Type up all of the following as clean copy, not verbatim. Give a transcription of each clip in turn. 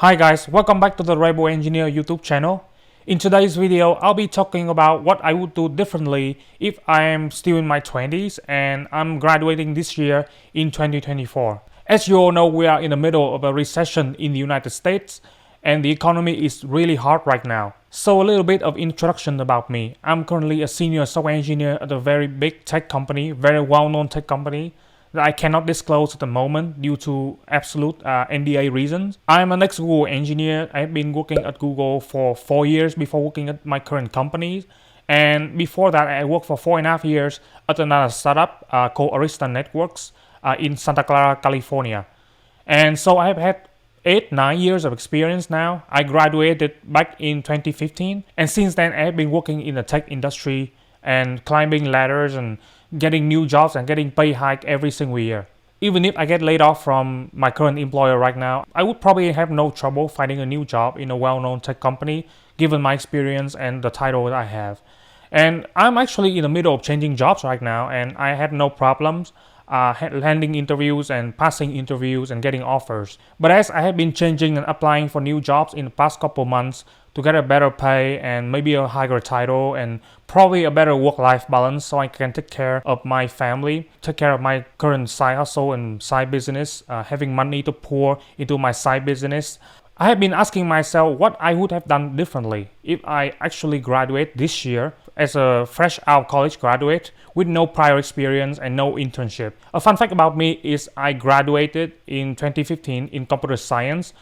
Hi guys, welcome back to the RebelEngineer YouTube channel. In today's video, I'll be talking about what I would do differently if I am still in my 20s and I'm graduating this year in 2024. As you all know, we are in the middle of a recession in the United States and the economy is really hard right now. So a little bit of introduction about me. I'm currently a senior software engineer at a very big tech company, very well-known tech company that I cannot disclose at the moment due to absolute NDA reasons. I'm an ex-Google engineer. I've been working at Google for 4 years before working at my current company. And before that, I worked for 4.5 years at another startup called Arista Networks in Santa Clara, California. And so I've had 8-9 years of experience now. I graduated back in 2015. And since then, I've been working in the tech industry and climbing ladders and getting new jobs and getting pay hike every single year. Even if I get laid off from my current employer right now, I would probably have no trouble finding a new job in a well-known tech company given my experience and the title that I have. And I'm actually in the middle of changing jobs right now and I had no problems landing interviews and passing interviews and getting offers. But as I have been changing and applying for new jobs in the past couple months to get a better pay and maybe a higher title and probably a better work-life balance so I can take care of my family, take care of my current side hustle and side business, having money to pour into my side business. I have been asking myself what I would have done differently if I actually graduate this year as a fresh out college graduate with no prior experience and no internship. A fun fact about me is I graduated in 2015 in computer science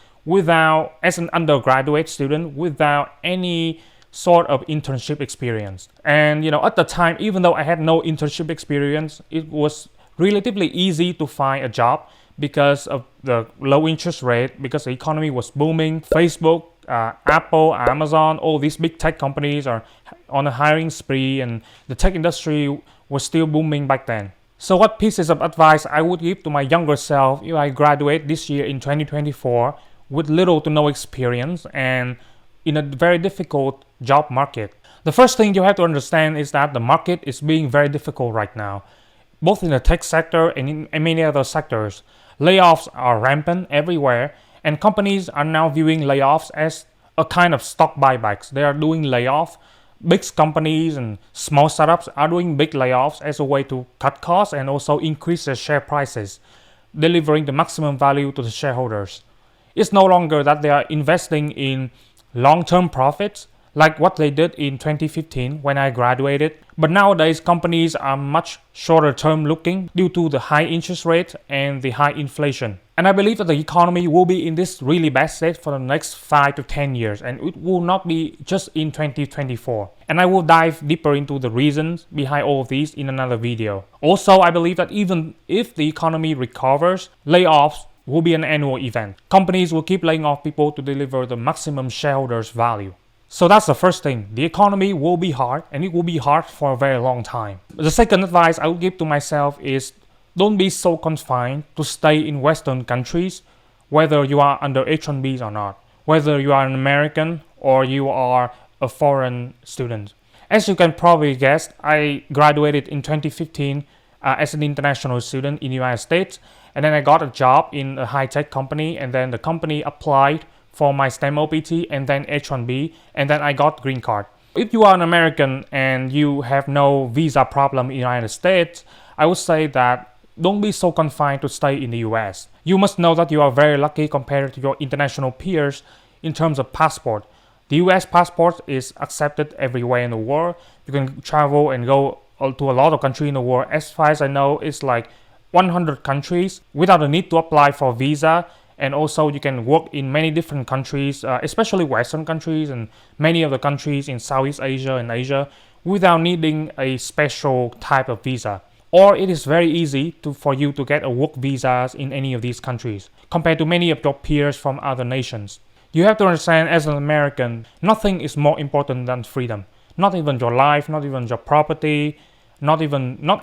as an undergraduate student without any sort of internship experience. And at the time, even though I had no internship experience, it was relatively easy to find a job because of the low interest rate, because the economy was booming. Facebook, Apple, Amazon, all these big tech companies are on a hiring spree and the tech industry was still booming back then. So what pieces of advice I would give to my younger self if I graduate this year in 2024 with little to no experience and in a very difficult job market? The first thing you have to understand is that the market is being very difficult right now, both in the tech sector and in many other sectors. Layoffs are rampant everywhere, and companies are now viewing layoffs as a kind of stock buybacks. They are doing layoffs. Big companies and small startups are doing big layoffs as a way to cut costs and also increase their share prices, delivering the maximum value to the shareholders. It's no longer that they are investing in long-term profits like what they did in 2015 when I graduated. But nowadays, companies are much shorter term looking due to the high interest rate and the high inflation. And I believe that the economy will be in this really bad state for the next 5 to 10 years, and it will not be just in 2024. And I will dive deeper into the reasons behind all of these in another video. Also, I believe that even if the economy recovers, layoffs will be an annual event. Companies will keep laying off people to deliver the maximum shareholders value. So that's the first thing. The economy will be hard and it will be hard for a very long time. The second advice I would give to myself is don't be so confined to stay in Western countries, whether you are under H-1Bs or not, whether you are an American or you are a foreign student. As you can probably guess, I graduated in 2015 as an international student in the United States, and then I got a job in a high-tech company, and then the company applied for my STEM OPT and then H-1B, and then I got green card. If you are an American and you have no visa problem in the United States, I would say that don't be so confined to stay in the US. You must know that you are very lucky compared to your international peers in terms of passport. The US passport is accepted everywhere in the world. You can travel and go to a lot of countries in the world. As far as I know, it's like 100 countries without the need to apply for visa. And also you can work in many different countries, especially Western countries and many of the countries in Southeast Asia and Asia without needing a special type of visa. Or it is very easy for you to get a work visas in any of these countries compared to many of your peers from other nations. You have to understand, as an American, nothing is more important than freedom. Not even your life, not even your property, not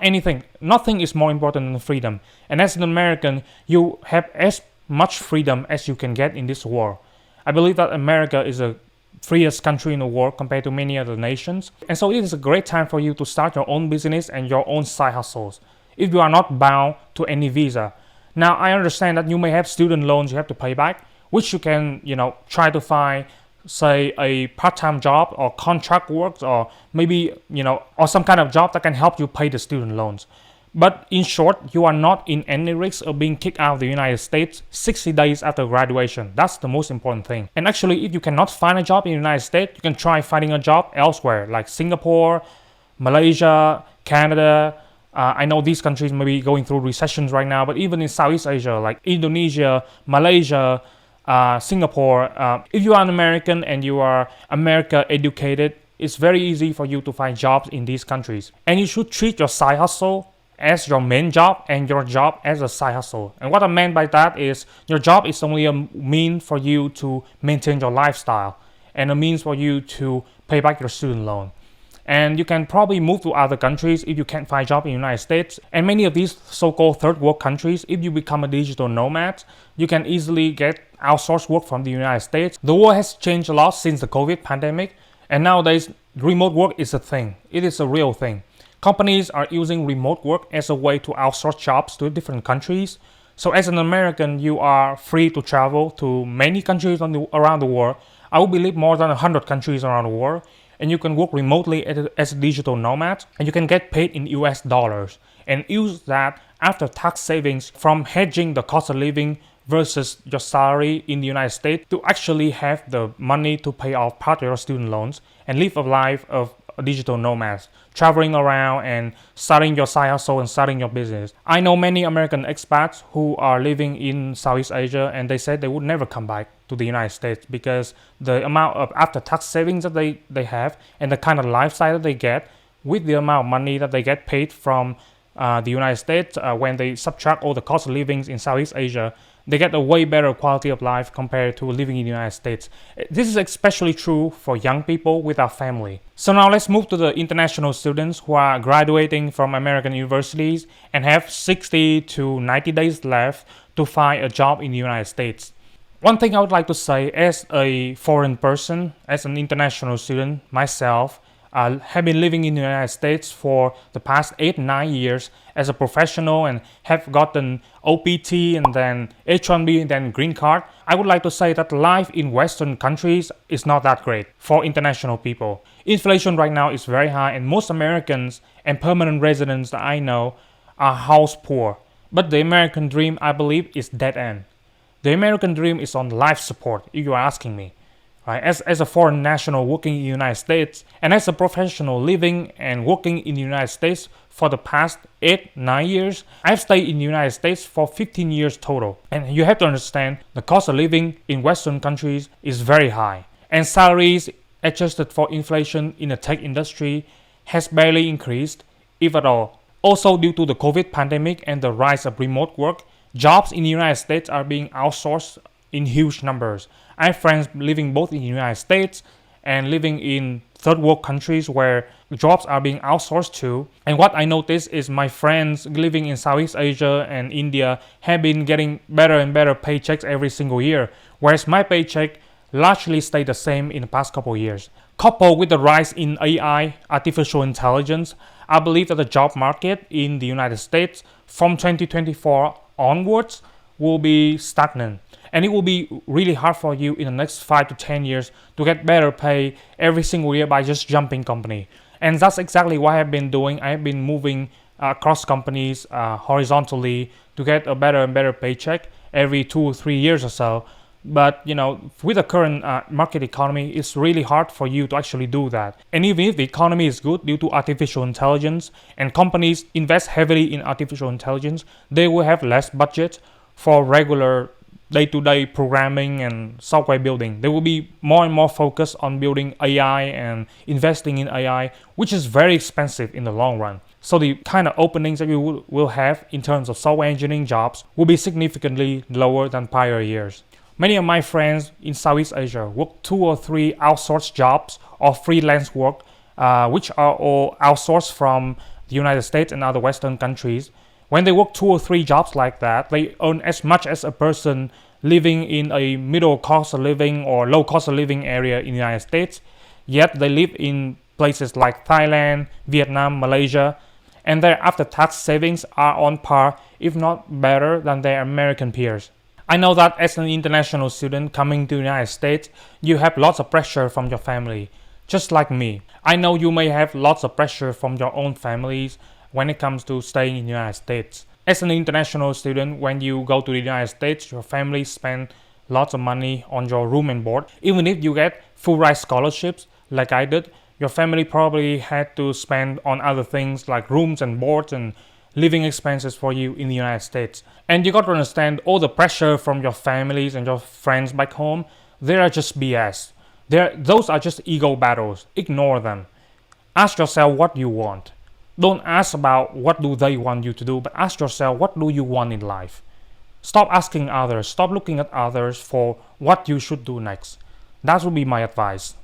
anything. Nothing is more important than freedom. And as an American, you have as much freedom as you can get in this world. I believe that America is the freest country in the world compared to many other nations. And so it is a great time for you to start your own business and your own side hustles if you are not bound to any visa. Now, I understand that you may have student loans you have to pay back, which you can, try to find, say, a part-time job or contract work, or maybe, or some kind of job that can help you pay the student loans. But in short, you are not in any risk of being kicked out of the United States 60 days after graduation. That's the most important thing. And actually, if you cannot find a job in the United States, you can try finding a job elsewhere, like Singapore, Malaysia, Canada. I know these countries may be going through recessions right now, but even in Southeast Asia, like Indonesia, Malaysia, Singapore, if you are an American and you are America educated, it's very easy for you to find jobs in these countries. And you should treat your side hustle as your main job and your job as a side hustle. And what I meant by that is your job is only a means for you to maintain your lifestyle and a means for you to pay back your student loan. And you can probably move to other countries if you can't find a job in the United States. And many of these so-called third world countries, if you become a digital nomad, you can easily get outsourced work from the United States. The world has changed a lot since the COVID pandemic, and nowadays remote work is a thing. It is a real thing. Companies are using remote work as a way to outsource jobs to different countries. So as an American, you are free to travel to many countries around the world. I will believe more than 100 countries around the world. And you can work remotely as a digital nomad, and you can get paid in US dollars and use that after tax savings from hedging the cost of living versus your salary in the United States to actually have the money to pay off part of your student loans and live a life of a digital nomad, traveling around and starting your side hustle and starting your business. I know many American expats who are living in Southeast Asia, and they said they would never come back to the United States because the amount of after-tax savings that they have and the kind of lifestyle that they get with the amount of money that they get paid from the United States, when they subtract all the cost of living in Southeast Asia, they get a way better quality of life compared to living in the United States. This is especially true for young people without family. So now let's move to the international students who are graduating from American universities and have 60 to 90 days left to find a job in the United States. One thing I would like to say, as a foreign person, as an international student myself, I have been living in the United States for the past 8-9 years as a professional and have gotten OPT and then H-1B and then green card. I would like to say that life in Western countries is not that great for international people. Inflation right now is very high, and most Americans and permanent residents that I know are house poor. But the American dream, I believe, is dead end. The American dream is on life support, if you are asking me. Right? As a foreign national working in the United States, and as a professional living and working in the United States for the past 8-9 years, I've stayed in the United States for 15 years total. And you have to understand, the cost of living in Western countries is very high. And salaries adjusted for inflation in the tech industry has barely increased, if at all. Also, due to the COVID pandemic and the rise of remote work, jobs in the United States are being outsourced in huge numbers. I have friends living both in the United States and living in third world countries where jobs are being outsourced to. And what I noticed is my friends living in Southeast Asia and India have been getting better and better paychecks every single year, whereas my paycheck largely stayed the same in the past couple of years. Coupled with the rise in AI, artificial intelligence, I believe that the job market in the United States from 2024 onwards will be stagnant. And it will be really hard for you in the next 5 to 10 years to get better pay every single year by just jumping company. And that's exactly what I have been doing. I have been moving across companies horizontally to get a better and better paycheck every 2 or 3 years or so. But with the current market economy, it's really hard for you to actually do that. And even if the economy is good due to artificial intelligence and companies invest heavily in artificial intelligence, they will have less budget for regular day-to-day programming and software building. They will be more and more focused on building AI and investing in AI, which is very expensive in the long run. So the kind of openings that you will have in terms of software engineering jobs will be significantly lower than prior years. Many of my friends in Southeast Asia work 2 or 3 outsourced jobs or freelance work, which are all outsourced from the United States and other Western countries. When they work 2 or 3 jobs like that, they earn as much as a person living in a middle cost of living or low cost of living area in the United States. Yet they live in places like Thailand, Vietnam, Malaysia, and their after-tax savings are on par, if not better, than their American peers. I know that as an international student coming to the United States, you have lots of pressure from your family, just like me. I know you may have lots of pressure from your own families when it comes to staying in the United States. As an international student, when you go to the United States, your family spend lots of money on your room and board. Even if you get full ride scholarships like I did, your family probably had to spend on other things like rooms and boards and living expenses for you in the United States. And you got to understand all the pressure from your families and your friends back home, they are just BS. Those are just ego battles. Ignore them. Ask yourself what you want. Don't ask about what do they want you to do, but ask yourself what do you want in life. Stop asking others. Stop looking at others for what you should do next. That would be my advice.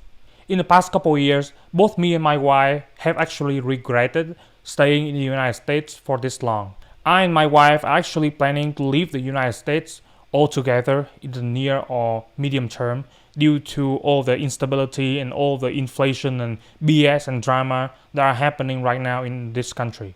In the past couple of years, both me and my wife have actually regretted staying in the United States for this long. I and my wife are actually planning to leave the United States altogether in the near or medium term due to all the instability and all the inflation and BS and drama that are happening right now in this country.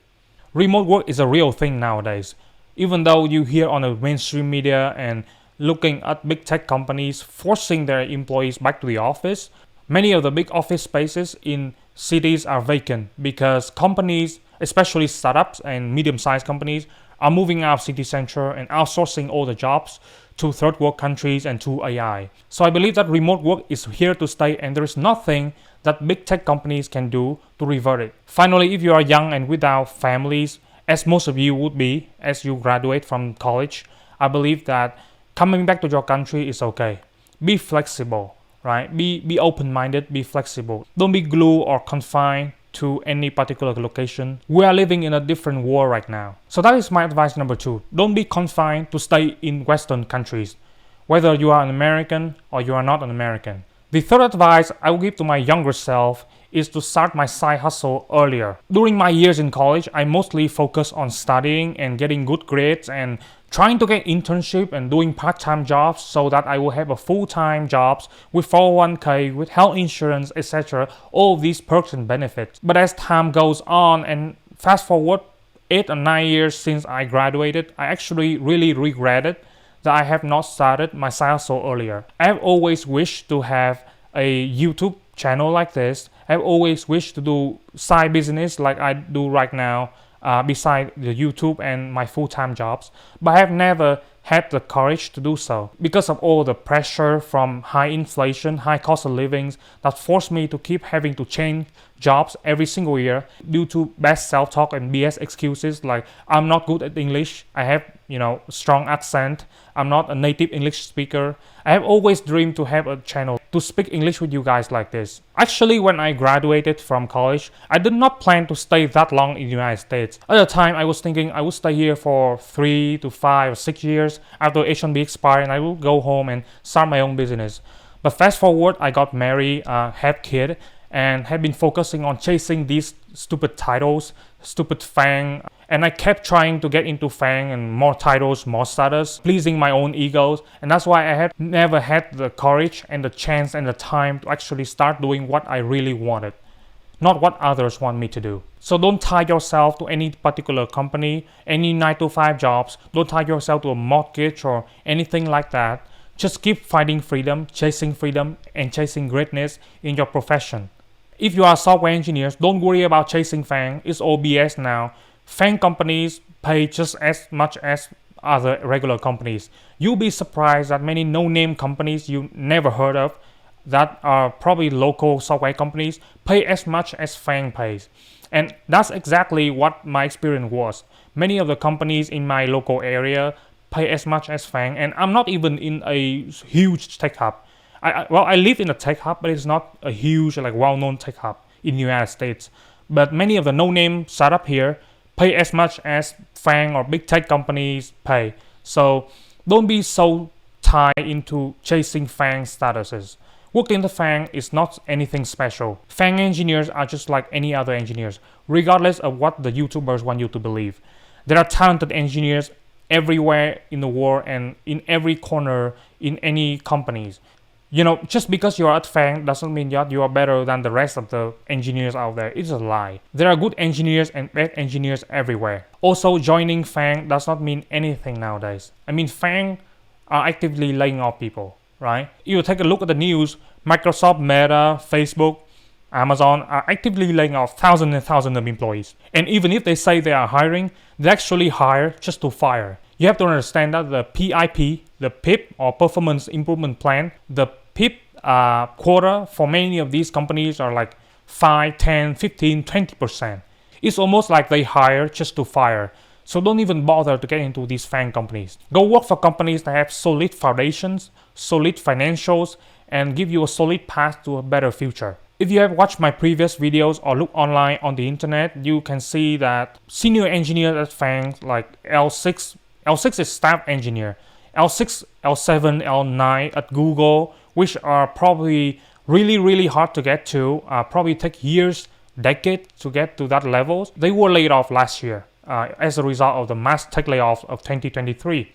Remote work is a real thing nowadays. Even though you hear on the mainstream media and looking at big tech companies forcing their employees back to the office, many of the big office spaces in cities are vacant because companies, especially startups and medium-sized companies, are moving out of city center and outsourcing all the jobs to third world countries and to AI. So I believe that remote work is here to stay and there is nothing that big tech companies can do to revert it. Finally, if you are young and without families, as most of you would be as you graduate from college, I believe that coming back to your country is okay. Be flexible, right? Be open-minded, be flexible. Don't be glued or confined to any particular location. We are living in a different world right now. So that is my advice number 2. Don't be confined to stay in Western countries, whether you are an American or you are not an American. The third advice I will give to my younger self is to start my side hustle earlier. During my years in college, I mostly focused on studying and getting good grades and trying to get internship and doing part-time jobs so that I will have a full-time jobs with 401k, with health insurance, etc. All these perks and benefits. But as time goes on and fast forward 8 or 9 years since I graduated, I actually really regretted that I have not started my side hustle earlier. I have always wished to have a YouTube channel like this. I've always wished to do side business like I do right now, beside the YouTube and my full-time jobs, but I have never had the courage to do so because of all the pressure from high inflation, high cost of living that forced me to keep having to change jobs every single year due to bad self-talk and BS excuses like I'm not good at English, I have strong accent, I'm not a native English speaker. I have always dreamed to have a channel to speak English with you guys like this. Actually, when I graduated from college, I did not plan to stay that long in the United States. At the time, I was thinking I would stay here for 3 to 5 or 6 years after H-1B expired and I will go home and start my own business. But fast forward, I got married, had kid, and have been focusing on chasing these stupid titles, stupid FANG, and I kept trying to get into FANG and more titles, more status, pleasing my own egos, and that's why I had never had the courage and the chance and the time to actually start doing what I really wanted, not what others want me to do. So don't tie yourself to any particular company, any 9 to 5 jobs, don't tie yourself to a mortgage or anything like that. Just keep finding freedom, and chasing greatness in your profession. If you are software engineers, don't worry about chasing FANG. It's all BS now. FANG companies pay just as much as other regular companies. You'll be surprised that many no-name companies you never heard of that are probably local software companies pay as much as FANG pays. And that's exactly what my experience was. Many of the companies in my local area pay as much as FANG, and I'm not even in a huge tech hub. I live in a tech hub, but it's not a huge, well-known tech hub in the United States. But many of the no-name startup here pay as much as FANG or big tech companies pay. So don't be so tied into chasing FANG statuses. Working in the FANG is not anything special. FANG engineers are just like any other engineers, regardless of what the YouTubers want you to believe. There are talented engineers everywhere in the world and in every corner in any companies. Just because you are at FANG doesn't mean that you are better than the rest of the engineers out there. It's a lie. There are good engineers and bad engineers everywhere. Also, joining FANG does not mean anything nowadays. I mean, FANG are actively laying off people, right? You take a look at the news, Microsoft, Meta, Facebook, Amazon are actively laying off thousands and thousands of employees. And even if they say they are hiring, they actually hire just to fire. You have to understand that the PIP, the PIP or Performance Improvement Plan, the PIP quota for many of these companies are like 5, 10, 15, 20%. It's almost like they hire just to fire. So don't even bother to get into these FAANG companies. Go work for companies that have solid foundations, solid financials, and give you a solid path to a better future. If you have watched my previous videos or look online on the internet, you can see that senior engineers at FAANG like L6 is staff engineer, L6, L7, L9 at Google, which are probably really hard to get to, probably take years, decades to get to that levels. They were laid off last year as a result of the mass tech layoffs of 2023.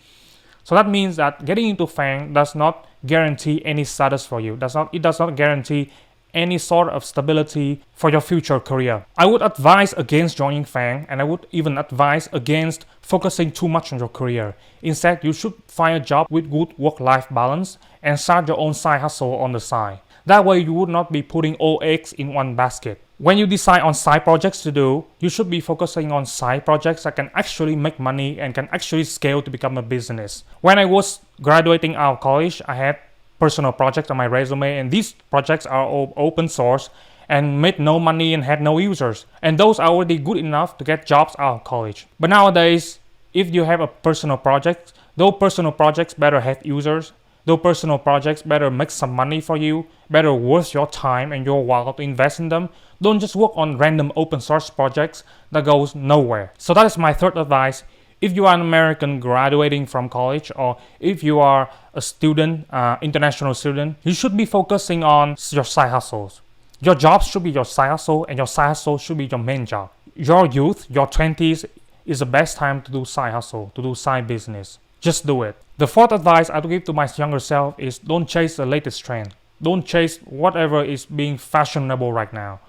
So that means that getting into FAANG does not guarantee any status for you. It does not guarantee any sort of stability for your future career. I would advise against joining FAANG, and I would even advise against focusing too much on your career. Instead, you should find a job with good work-life balance and start your own side hustle on the side. That way you would not be putting all eggs in one basket. When you decide on side projects to do, you should be focusing on side projects that can actually make money and can actually scale to become a business. When I was graduating out of college, I had personal projects on my resume, and these projects are all open source and made no money and had no users. And those are already good enough to get jobs out of college. But nowadays, if you have a personal project, those personal projects better have users. Those personal projects better make some money for you, better worth your time and your while to invest in them. Don't just work on random open source projects that goes nowhere. So that is my third advice. If you are an American graduating from college, or if you are a student, international student, you should be focusing on your side hustles. Your job should be your side hustle, and your side hustle should be your main job. Your youth, your 20s, is the best time to do side hustle, to do side business. Just do it. The fourth advice I would give to my younger self is don't chase the latest trend. Don't chase whatever is being fashionable right now.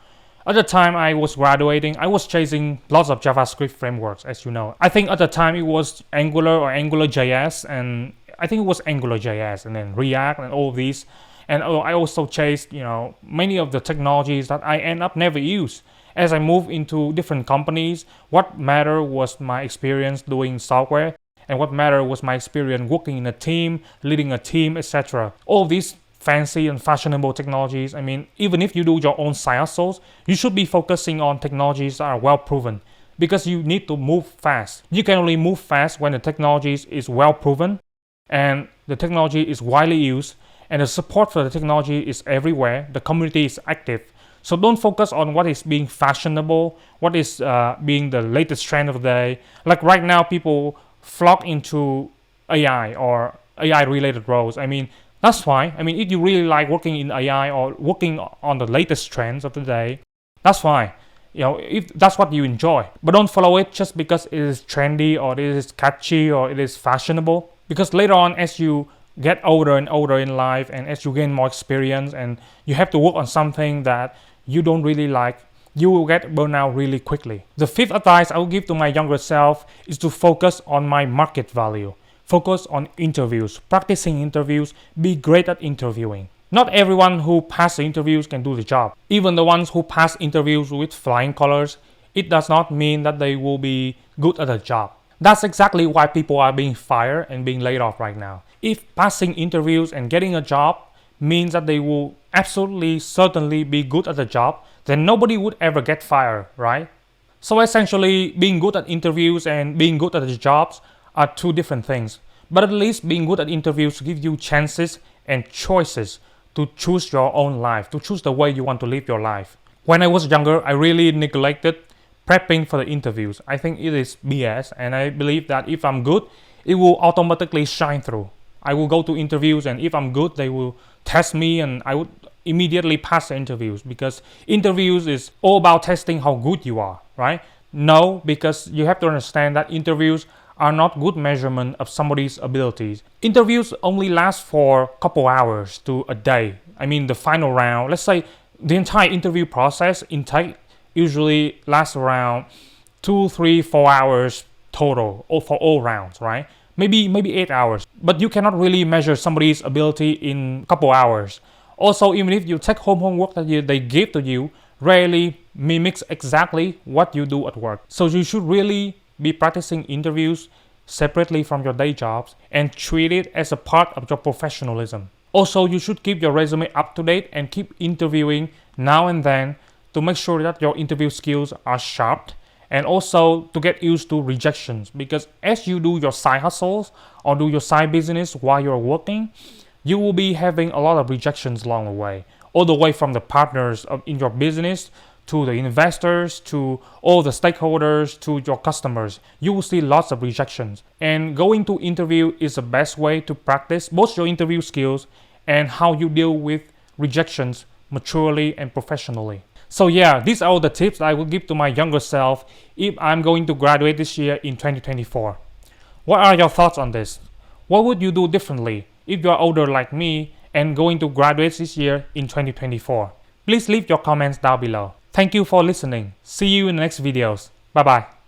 At the time I was graduating, I was chasing lots of JavaScript frameworks, as you know. I think at the time it was Angular or AngularJS, and I think it was AngularJS, and then React and all of these. And I also chased, many of the technologies that I end up never use. As I moved into different companies, what mattered was my experience doing software, and what mattered was my experience working in a team, leading a team, etc. All of these fancy and fashionable technologies, even if you do your own side hustles, you should be focusing on technologies that are well proven, because you need to move fast. You can only move fast when the technology is well proven and the technology is widely used and the support for the technology is everywhere, the community is active. So don't focus on what is being fashionable, what is being the latest trend of the day. Like right now, people flock into AI or AI related roles. That's fine. If you really like working in AI or working on the latest trends of the day, that's fine. If that's what you enjoy. But don't follow it just because it is trendy or it is catchy or it is fashionable. Because later on, as you get older and older in life and as you gain more experience and you have to work on something that you don't really like, you will get burned out really quickly. The fifth advice I will give to my younger self is to focus on my market value. Focus on interviews, practicing interviews, be great at interviewing. Not everyone who passes interviews can do the job. Even the ones who pass interviews with flying colors, it does not mean that they will be good at the job. That's exactly why people are being fired and being laid off right now. If passing interviews and getting a job means that they will absolutely certainly be good at the job, then nobody would ever get fired, right? So essentially, being good at interviews and being good at the jobs are two different things. But at least being good at interviews gives you chances and choices to choose your own life, to choose the way you want to live your life. When I was younger, I really neglected prepping for the interviews. I think it is BS, and I believe that if I'm good, it will automatically shine through. I will go to interviews, and if I'm good, they will test me and I would immediately pass the interviews, because interviews is all about testing how good you are, right? No, because you have to understand that interviews are not good measurement of somebody's abilities. Interviews only last for a couple hours to a day. The final round, let's say the entire interview process intake usually lasts around 2, 3, 4 hours total for all rounds, right? maybe 8 hours. But you cannot really measure somebody's ability in a couple hours. Also, even if you take home homework that they give to you, rarely mimics exactly what you do at work. So you should really be practicing interviews separately from your day jobs and treat it as a part of your professionalism. Also, you should keep your resume up to date and keep interviewing now and then to make sure that your interview skills are sharp, and also to get used to rejections, because as you do your side hustles or do your side business while you're working, you will be having a lot of rejections along the way, all the way from the partners in your business to the investors to all the stakeholders to your customers. You will see lots of rejections, and going to interview is the best way to practice both your interview skills and how you deal with rejections maturely and professionally. So yeah, these are all the tips I would give to my younger self if I'm going to graduate this year in 2024. What are your thoughts on this? What would you do differently if you're older like me and going to graduate this year in 2024? Please leave your comments down below. Thank you for listening. See you in the next videos. Bye bye.